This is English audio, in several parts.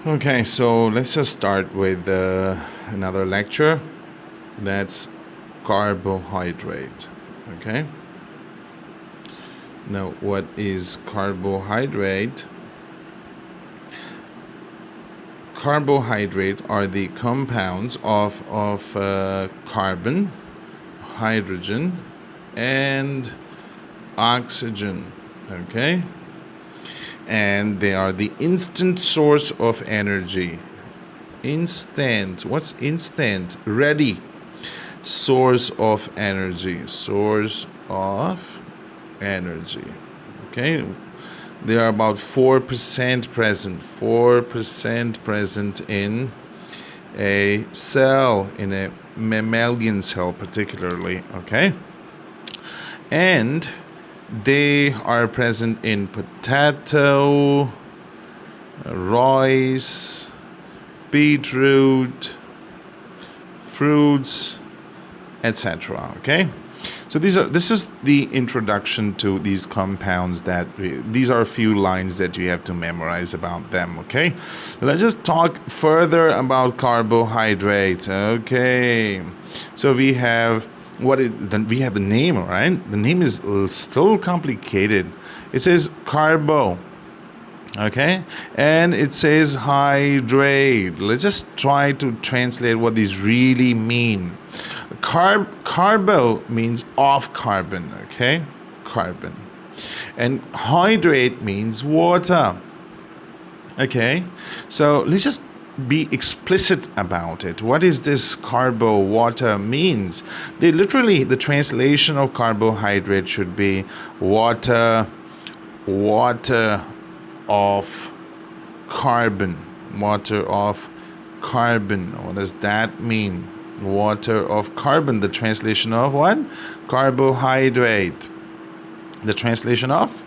Okay, so let's just start with another lecture. That's carbohydrate. Okay. Now, what is carbohydrate? Carbohydrate are the compounds of carbon, hydrogen, and oxygen. Okay. And they are the instant source of energy. Instant. What's instant? Ready. Source of energy. Source of energy. Okay. They are about 4% present. 4% present in a cell, in a mammalian cell particularly. Okay. And they are present in potato, rice, beetroot, fruits, etc. Okay, so this is the introduction to these compounds. These are a few lines that you have to memorize about them. Okay, let's just talk further about carbohydrate. Okay, so we have. We have the name, right? The name is still complicated. It says carbo, okay, and it says hydrate. Let's just try to translate what these really mean. Carbo means of carbon, okay, carbon, and hydrate means water. Okay, so let's just be explicit about it. What is this carbo water means? The translation of carbohydrate should be water of carbon. Water of carbon. What does that mean? Water of carbon. The translation of what? Carbohydrate. The translation of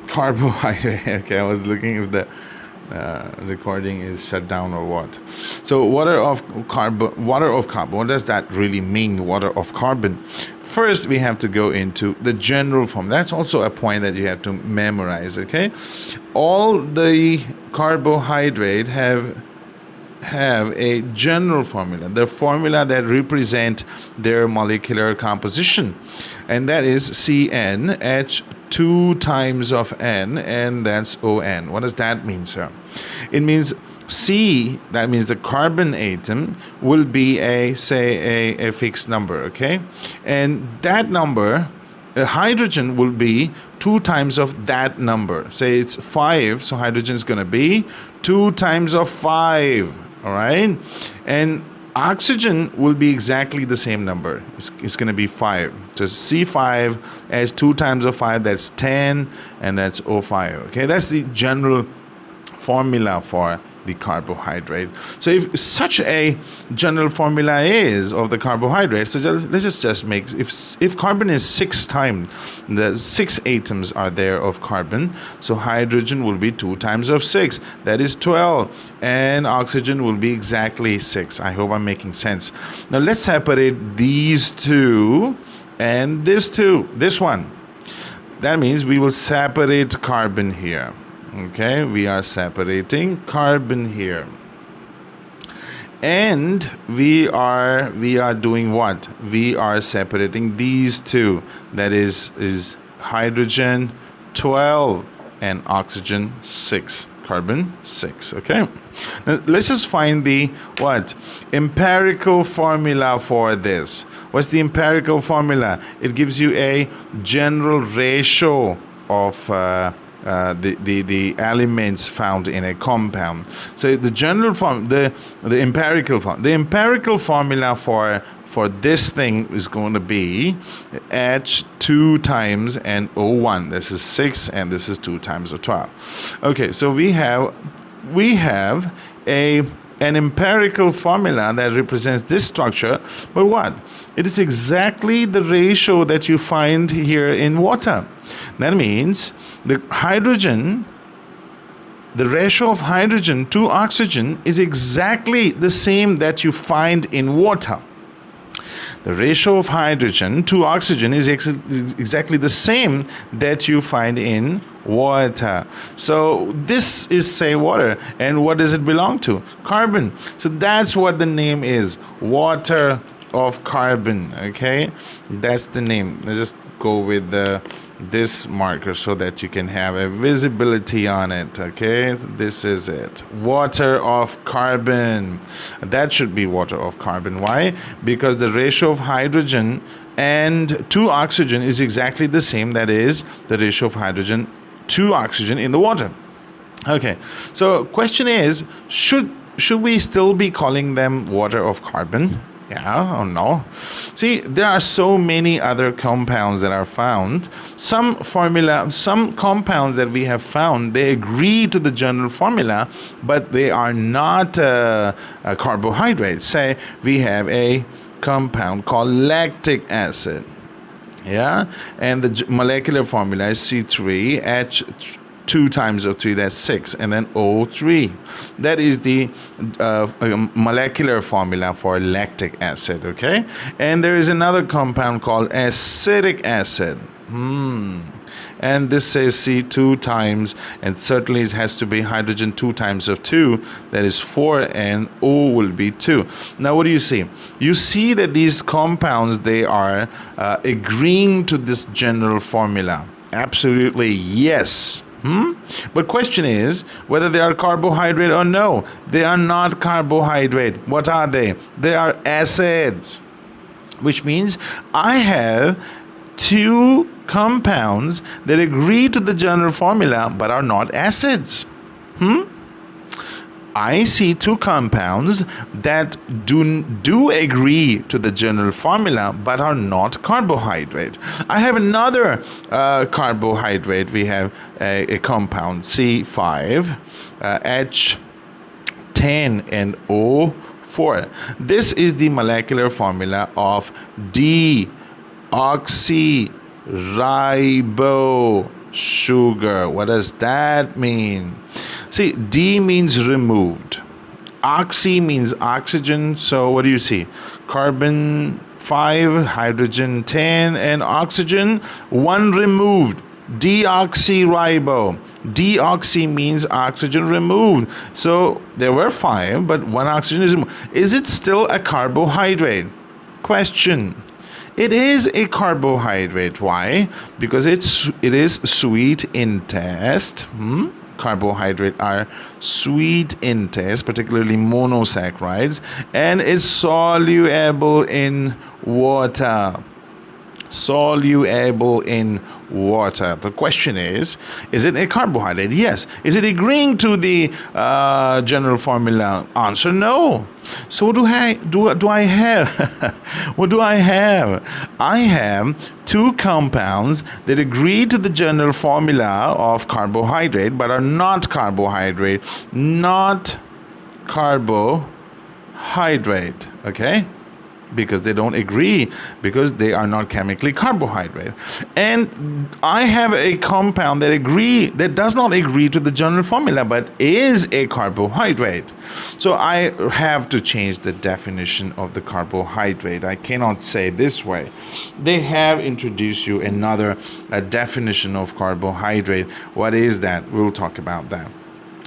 carbohydrate. Okay, I was looking if the recording is shut down or what. So water of carbon. What does that really mean? Water of carbon. First, we have to go into the general form. That's also a point that you have to memorize. Okay, all the carbohydrate have a general formula, the formula that represent their molecular composition, and that is CnH 2 times of N, and that's ON. What does that mean, sir? It means C, that means the carbon atom, will be a fixed number, okay? And that number, hydrogen will be 2 times of that number. Say it's 5, so hydrogen is going to be 2 times of 5, all right? And oxygen will be exactly the same number. It's going to be 5. So C5 as 2 times of 5, that's 10, and that's O5. Okay, that's the general formula for the carbohydrate. So if such a general formula is of the carbohydrate, so let's just make, if carbon is 6 times, the 6 atoms are there of carbon, so hydrogen will be 2 times of 6, that is 12, and oxygen will be exactly 6. I hope I'm making sense. Now let's separate these two and this one. That means we will separate carbon here. Okay, we are separating carbon here, and we are doing what? We are separating these two. That is hydrogen 12 and oxygen 6. Carbon 6. Okay, now let's just find the empirical formula for this. What's the empirical formula? It gives you a general ratio of the elements found in a compound. So the general form, the empirical formula for this thing is going to be H 2 times and O1. This is 6 and this is 2 times of 12. Okay, so we have an empirical formula that represents this structure, but what? It is exactly the ratio that you find here in water. That means the ratio of hydrogen to oxygen is exactly the same that you find in water. The ratio of hydrogen to oxygen is exactly the same that you find in water. So this is, say, water. And what does it belong to? Carbon. So that's what the name is. Water of carbon. Okay, that's the name. Let's just go with this marker so that you can have a visibility on it. Okay, this is it. Water of carbon. That should be water of carbon. Why? Because the ratio of hydrogen and to oxygen is exactly the same. That is the ratio of hydrogen to oxygen in the water. Okay, so question is, should we still be calling them water of carbon? Yeah or no? See, there are so many other compounds that are found. Some compounds that we have found, they agree to the general formula, but they are not a carbohydrate. Say we have a compound called lactic acid. Yeah, and the molecular formula is C3H. 2 times O3, that's 6, and then O3. That is the molecular formula for lactic acid, okay? And there is another compound called acetic acid. And this says C2 times, and certainly it has to be hydrogen 2 times of 2, that is 4, and O will be 2. Now what do you see? You see that these compounds, they are agreeing to this general formula. Absolutely yes. But question is whether they are carbohydrate or no. They are not carbohydrate. What are they? They are acids, which means I have 2 compounds that agree to the general formula but are not acids. I see 2 compounds that do agree to the general formula but are not carbohydrate. I have another carbohydrate. We have a compound C5, H10 and O4. This is the molecular formula of deoxyribo sugar. What does that mean? See, D means removed. Oxy means oxygen. So what do you see? Carbon 5, hydrogen 10, and oxygen 1 removed. Deoxyribo. Deoxy means oxygen removed. So there were 5, but 1 oxygen is removed. Is it still a carbohydrate? Question. It is a carbohydrate. Why? Because it is sweet in taste. Carbohydrates are sweet in taste, particularly monosaccharides, and is soluble in water. Soluble in water. The question is it a carbohydrate? Yes. Is it agreeing to the general formula? Answer no. So what do I have? What do I have? I have 2 compounds that agree to the general formula of carbohydrate but are not carbohydrate. Not carbohydrate. Okay? Because they don't agree, because they are not chemically carbohydrate. And I have a compound that does not agree to the general formula but is a carbohydrate. So I have to change the definition of the carbohydrate. I cannot say this way. They have introduced you another definition of carbohydrate. What is that? We'll talk about that.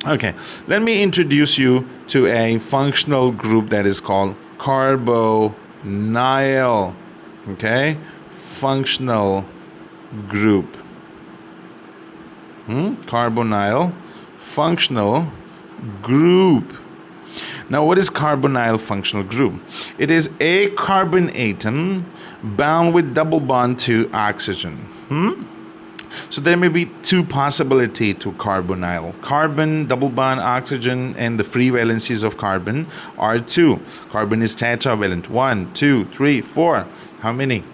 Okay, let me introduce you to a functional group that is called Carbonyl. Okay, functional group. Carbonyl functional group. Now, what is carbonyl functional group? It is a carbon atom bound with double bond to oxygen. So there may be 2 possibilities to carbonyl. Carbon, double bond, oxygen, and the free valencies of carbon are 2. Carbon is tetravalent. 1, 2, 3, 4. How many?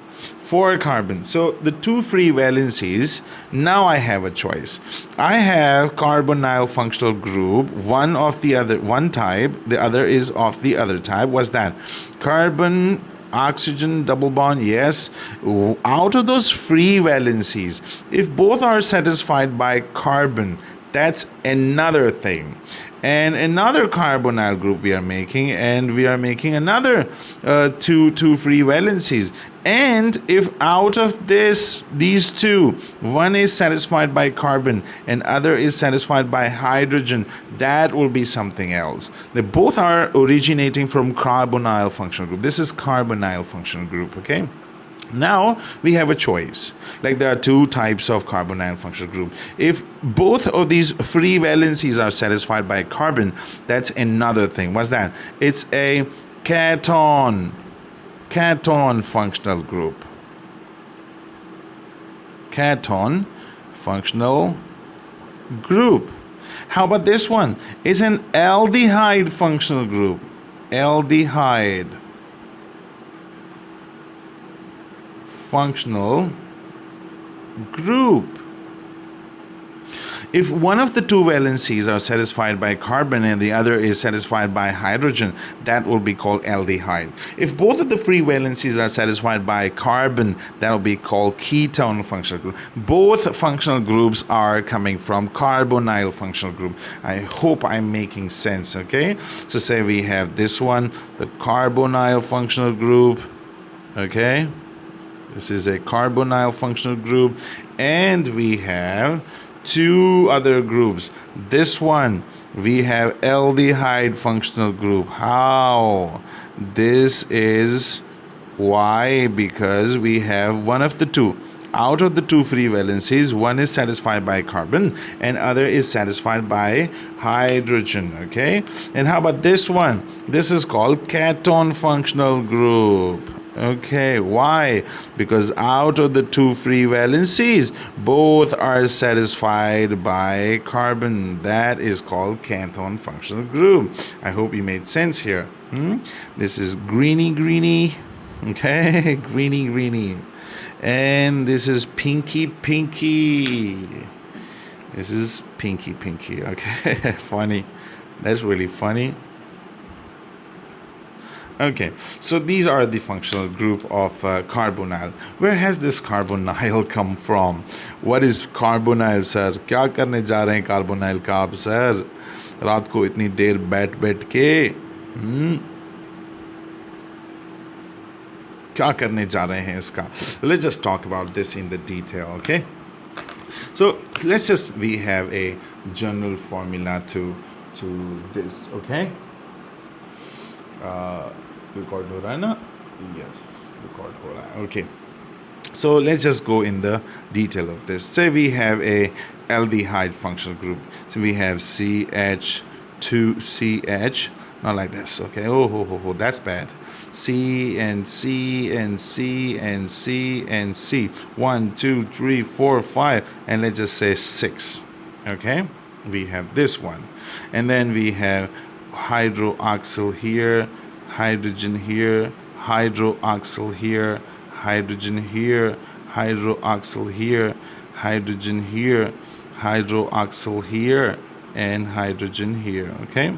4 carbon. So the 2 free valencies, now I have a choice. I have carbonyl functional group, one type, the other is of the other type. What's that? Carbon, oxygen, double bond, yes. Out of those free valencies, if both are satisfied by carbon, That's another thing. And another carbonyl group we are making, and we are making another two free valencies. And if out of these two, one is satisfied by carbon and other is satisfied by hydrogen, that will be something else. They both are originating from carbonyl functional group. This is carbonyl functional group, okay? Now we have a choice. Like there are two types of carbonyl functional group. If both of these free valencies are satisfied by carbon, that's another thing. What's that? It's a ketone functional group. Ketone functional group. How about this one? It's an aldehyde functional group. Aldehyde functional group. If one of the two valencies are satisfied by carbon and the other is satisfied by hydrogen, that will be called aldehyde. If both of the free valencies are satisfied by carbon, that will be called ketone functional group. Both functional groups are coming from carbonyl functional group. I hope I'm making sense, okay? So say we have this one, the carbonyl functional group, okay? This is a carbonyl functional group, and we have two other groups. This one, we have aldehyde functional group. How? This is why? Because we have one of the two. Out of the two free valencies, one is satisfied by carbon and other is satisfied by hydrogen, okay? And how about this one? This is called ketone functional group. Okay, why? Because out of the two free valencies, both are satisfied by carbon. That is called ketone functional group. I hope you made sense here. This is greeny, okay? greeny. And this is pinky. This is pinky, okay? Funny. That's really funny. Okay, so these are the functional group of carbonyl. Where has this carbonyl come from? What is carbonyl, sir? क्या करने जा रहे हैं carbonyl का आप, sir? रात को इतनी देर बैठ के क्या करने जा रहे हैं इसका? Let's just talk about this in the detail, okay? So we have a general formula to this, okay? Record हो रहा है ना? Yes, record हो रहा है. Okay. So let's just go in the detail of this. Say we have a aldehyde functional group. So we have CH2CH, not like this. Okay. Oh, that's bad. C and C and C and C and C. 1, 2, 3, 4, 5, and let's just say 6. Okay. We have this one, and then we have hydroxyl here, hydrogen here, hydroxyl here, hydrogen here, hydroxyl here, hydrogen here, hydroxyl here, and hydrogen here. Okay,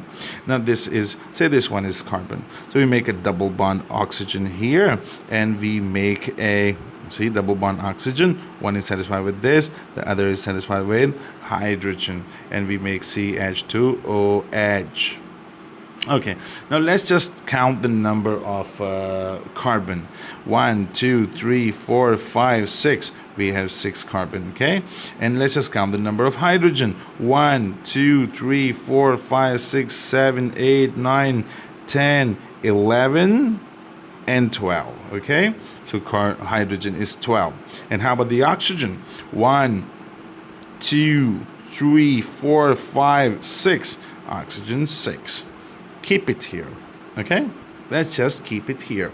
now this is, say this one is carbon, so we make a double bond oxygen here, and we make a, see, double bond oxygen. One is satisfied with this, the other is satisfied with hydrogen, and we make CH2OH. Okay, now let's just count the number of carbon. 1, 2, 3, 4, 5, 6. We have 6 carbon, okay? And let's just count the number of hydrogen. 1, 2, 3, 4, 5, 6, 7, 8, 9, 10, 11, and 12, okay? So hydrogen is 12. And how about the oxygen? 1, 2, 3, 4, 5, 6. Oxygen 6. Keep it here, okay? Let's just keep it here.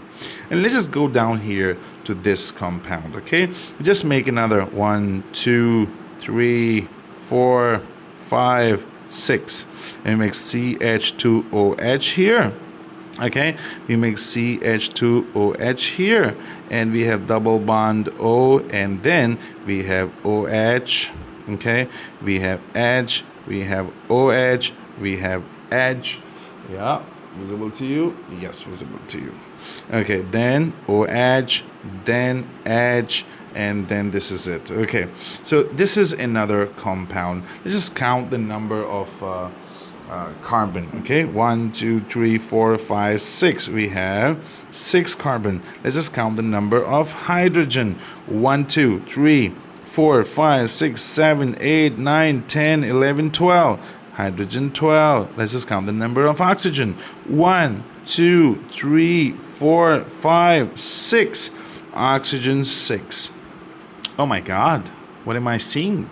And let's just go down here to this compound, okay? Just make another 1, 2, 3, 4, 5, 6. And we make CH2OH here. Okay, we make CH2OH here, and we have double bond O, and then we have OH. Okay, we have H, we have OH, we have H. Yeah, visible to you? Yes, visible to you. Okay, then OH, then H, and then this is it. Okay, so this is another compound. Let's just count the number of carbon. Okay, 1, 2, 3, 4, 5, 6. We have 6 carbon. Let's just count the number of hydrogen. 1, 2, 3, 4, 5, 6, 7, 8, 9, 10, 11, 12. Hydrogen 12. Let's just count the number of oxygen. 1, 2, 3, 4, 5, 6. Oxygen 6. Oh my God, what am I seeing?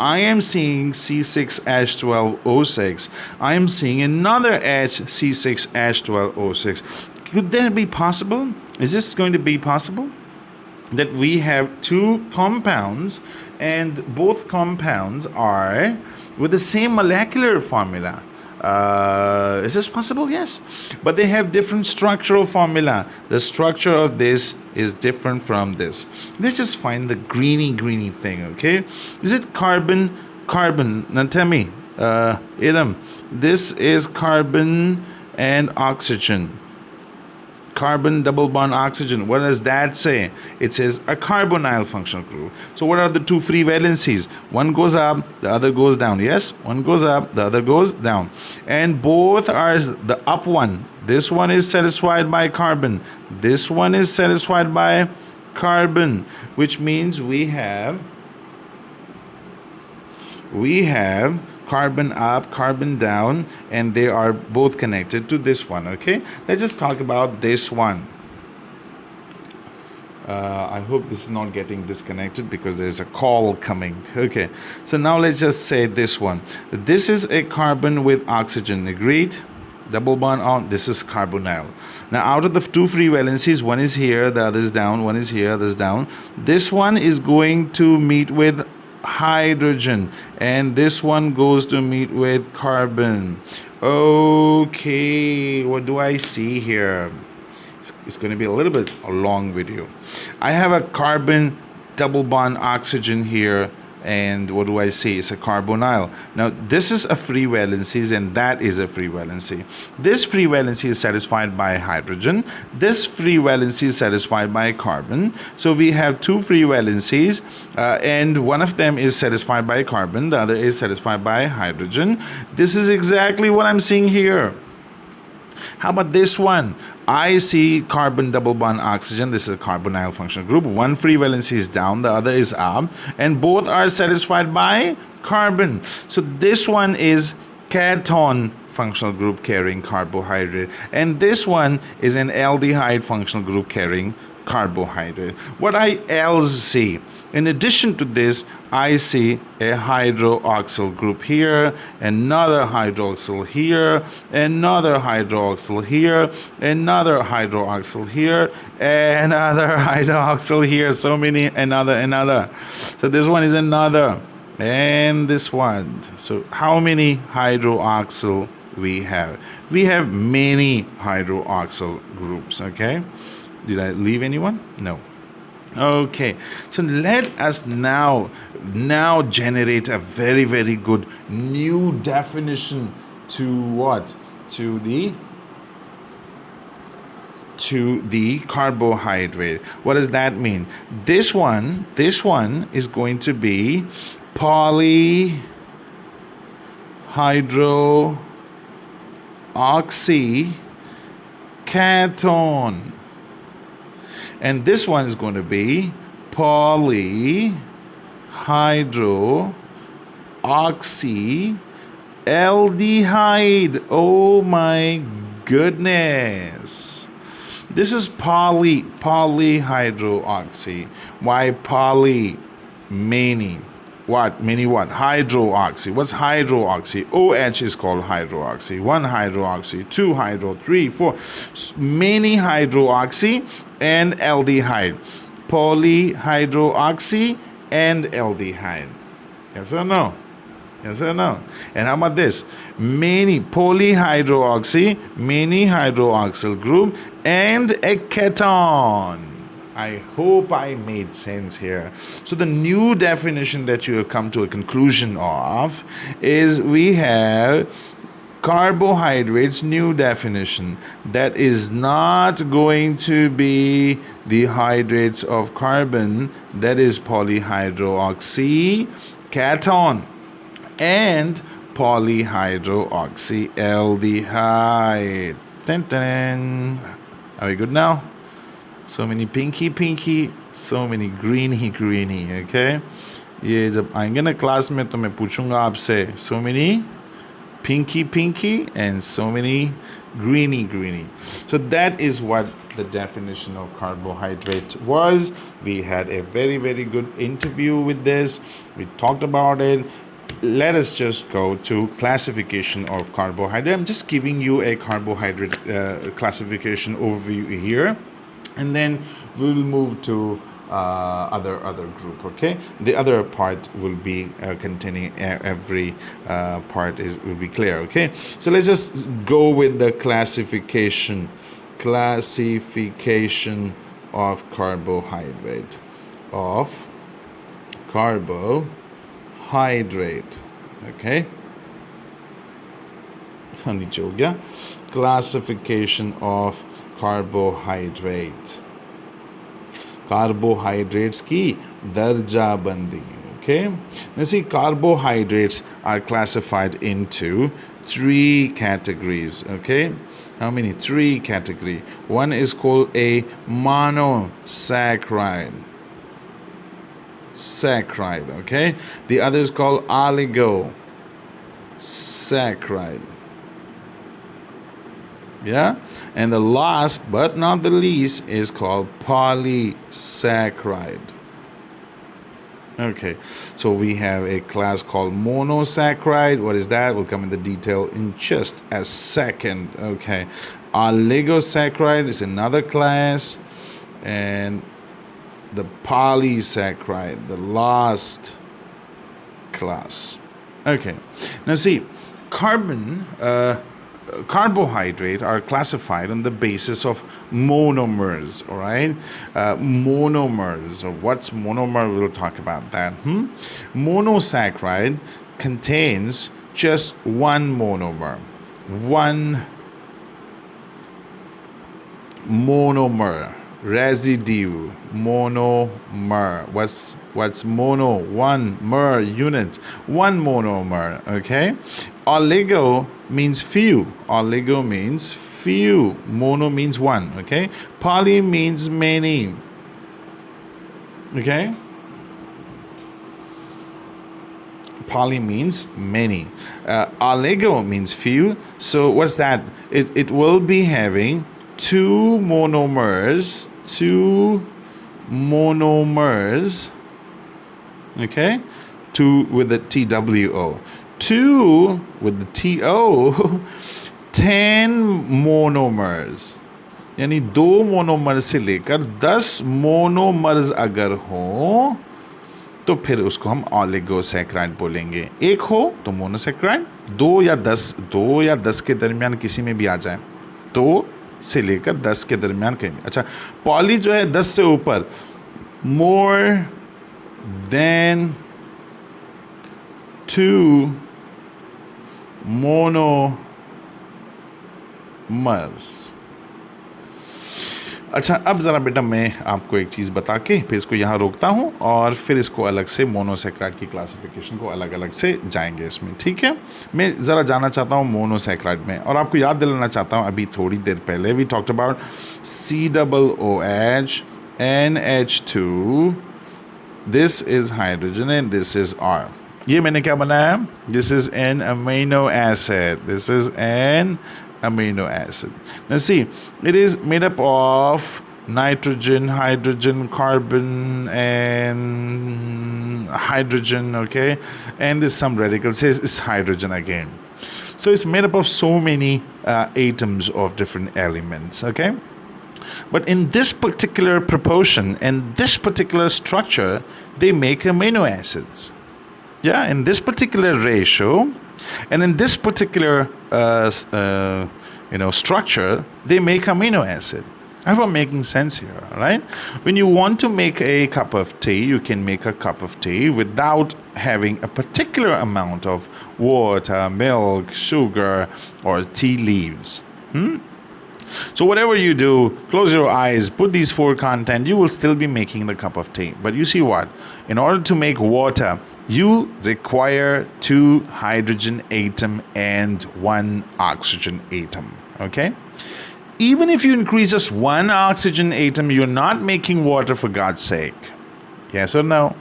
I am seeing C6H12O6. I am seeing another H, C6H12O6. Could that be possible? Is this going to be possible? That we have 2 compounds and both compounds are with the same molecular formula. Is this possible? Yes. But they have different structural formula. The structure of this is different from this. Let's just find the greeny thing, okay? Is it carbon? Now tell me, Idam, this is carbon and oxygen. Carbon double bond oxygen. What does that say? It says a carbonyl functional group. So what are the 2 free valencies? One goes up, the other goes down. Yes, one goes up, the other goes down. And both are the up one. This one is satisfied by carbon. This one is satisfied by carbon, which means we have carbon up, carbon down, and they are both connected to this one. Okay, let's just talk about this one. I hope this is not getting disconnected because there's a call coming. Okay, so now let's just say this one. This is a carbon with oxygen. Agreed? Double bond on. This is carbonyl. Now out of the 2 free valencies, one is here, the other is down. One is here, the other is down. This one is going to meet with hydrogen, and this one goes to meet with carbon. Okay, what do I see here? It's going to be a little bit a long video. I have a carbon double bond oxygen here, and what do I see? It's a carbonyl. Now this is a free valency and that is a free valency. This free valency is satisfied by hydrogen. This free valency is satisfied by carbon. So we have 2 free valencies, and one of them is satisfied by carbon, the other is satisfied by hydrogen. This is exactly what I'm seeing here. How about this one? I see carbon double bond oxygen. This is a carbonyl functional group. One free valency is down, the other is up, and both are satisfied by carbon. So this one is ketone functional group carrying carbohydrate, and this one is an aldehyde functional group carrying carbohydrate. What I else see? In addition to this, I see a hydroxyl group here, another hydroxyl here, another hydroxyl here, another hydroxyl here, another hydroxyl here. So many, another. So this one is another, and this one. So how many hydroxyl we have? We have many hydroxyl groups, okay? Did I leave anyone? No. Okay, so let us now generate a very good new definition to what? To the carbohydrate. What does that mean? This one is going to be polyhydroxyketone. And this one is going to be polyhydroxyaldehyde. Oh my goodness. This is polyhydroxy. Why poly? Many. What? Many what? Hydroxy. What's hydroxy? OH is called hydroxy. 1 hydroxy, 2 hydro, 3, 4. Many hydroxy and aldehyde. Polyhydroxy and aldehyde. Yes or no? Yes or no? And how about this? Many polyhydroxy, many hydroxyl group, and a ketone. I hope I made sense here. So the new definition that you have come to a conclusion of is we have Carbohydrates, new definition, that is not going to be the hydrates of carbon, that is polyhydroxy ketone and polyhydroxyaldehyde. Dun, dun. Are we good now? So many pinky, so many greeny, okay? ये जब आएंगे ना class में तो मैं पूछूंगा आपसे so many pinky and so many greeny. So that is what the definition of carbohydrate was. We had a very good interview with this. We talked about it. Let us just go to classification of carbohydrate. I'm just giving you a carbohydrate classification overview here, and then we'll move to other group. Okay, the other part will be containing every part will be clear. Okay, so let's just go with the classification of carbohydrate okay, नीचे हो गया classification of carbohydrates की दर्जा बंदी. Okay, now see, carbohydrates are classified into 3 categories. Okay, how many? 3 categories. One is called a monosaccharide. Okay, the other is called oligosaccharide. Yeah, and the last but not the least is called polysaccharide. Okay, so we have a class called monosaccharide. What is that? We'll come into detail in just a second. Okay, oligosaccharide is another class, and the polysaccharide, the last class. Okay, now see, carbohydrates are classified on the basis of monomers. All right, monomers, or what's monomer, we'll talk about that. Monosaccharide contains just one monomer. Residue, monomer. What's mono? One mer, unit, one monomer. Okay, oligo means few. Mono means one. Okay, poly means many. Okay, poly means many. Oligo means few. So what's that? It will be having two monomers. Okay, 2 with the TWO, 2 with the TO, 10 monomers. यानी 2 monomer से लेकर 10 monomers अगर हो तो फिर उसको हम ऑलिगोसैक्राइड बोलेंगे. एक हो तो मोनोसैक्राइड, 2 या 10 के दरमियान किसी में भी आ जाए, 2 से लेकर 10 के दरमियान कहीं. अच्छा, पॉली जो है 10 से ऊपर, मोर देन 2 मोनोमर्स. अच्छा, अब ज़रा बेटा मैं आपको एक चीज़ बता के फिर इसको यहाँ रोकता हूँ और फिर इसको अलग से मोनोसैक्राइड की क्लासिफिकेशन को अलग अलग से जाएंगे इसमें. ठीक है, मैं ज़रा जाना चाहता हूँ मोनोसैक्राइड में, और आपको याद दिलाना चाहता हूँ अभी थोड़ी देर पहले we talked about COOH NH2, this is hydrogen and this is R. ये मैंने क्या बनाया? This is an amino acid. This is an amino acid. Now see, it is made up of nitrogen, hydrogen, carbon, and hydrogen. Okay, and there's some radicals. It's hydrogen again. So it's made up of so many atoms of different elements. Okay, but in this particular proportion and this particular structure, they make amino acids. Yeah, in this particular ratio. And in this particular structure, they make amino acid. I hope I'm making sense here, right? When you want to make a cup of tea, you can make a cup of tea without having a particular amount of water, milk, sugar, or tea leaves. So whatever you do, close your eyes, put these four content, you will still be making the cup of tea. But you see what? In order to make water, you require 2 hydrogen atom and 1 oxygen atom. Okay? Even if you increase just 1 oxygen atom, you're not making water, for God's sake. Yes or no?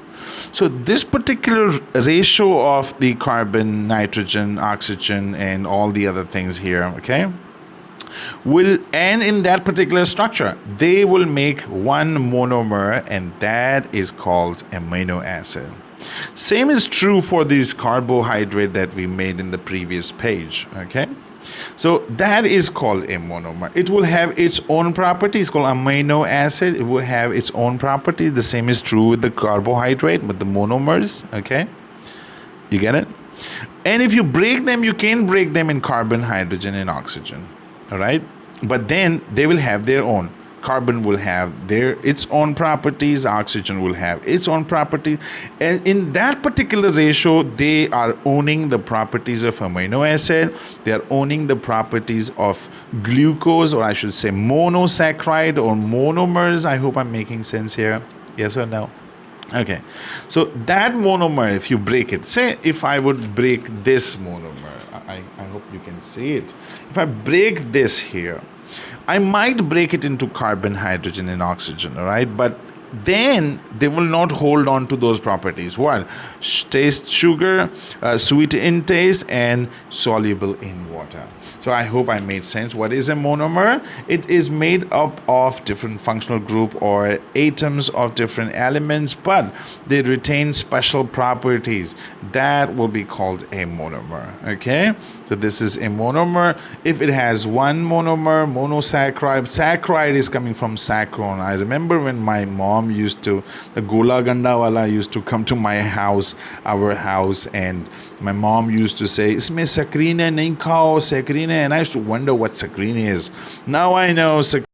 So this particular ratio of the carbon, nitrogen, oxygen, and all the other things here, okay, and in that particular structure, they will make 1 monomer, and that is called amino acid. Same is true for this carbohydrate that we made in the previous page, okay? So that is called a monomer. It will have its own property. It's called amino acid. It will have its own property. The same is true with the carbohydrate, with the monomers, okay? You get it? And if you break them, you can break them in carbon, hydrogen, and oxygen, all right? But then they will have their own. Carbon will have its own properties, oxygen will have its own property, and in that particular ratio, they are owning the properties of amino acid, they are owning the properties of glucose, or I should say monosaccharide or monomers. I hope I'm making sense here. Yes or no? Okay, so that monomer, if you break it, say if I would break this monomer, I hope you can see it. If I break this here, I might break it into carbon, hydrogen, and oxygen, all right? But then they will not hold on to those properties. What? Taste sugar, sweet in taste, and soluble in water. So I hope I made sense. What is a monomer? It is made up of different functional group or atoms of different elements, but they retain special properties. That will be called a monomer, okay? So this is a monomer. If it has 1 monomer, monosaccharide, saccharide is coming from saccharone. I remember when my mom the Gola Ganda wala used to come to my house, our house, and my mom used to say, "Isme saccharine nahi khao, saccharine," and I used to wonder what saccharine is. Now I know saccharine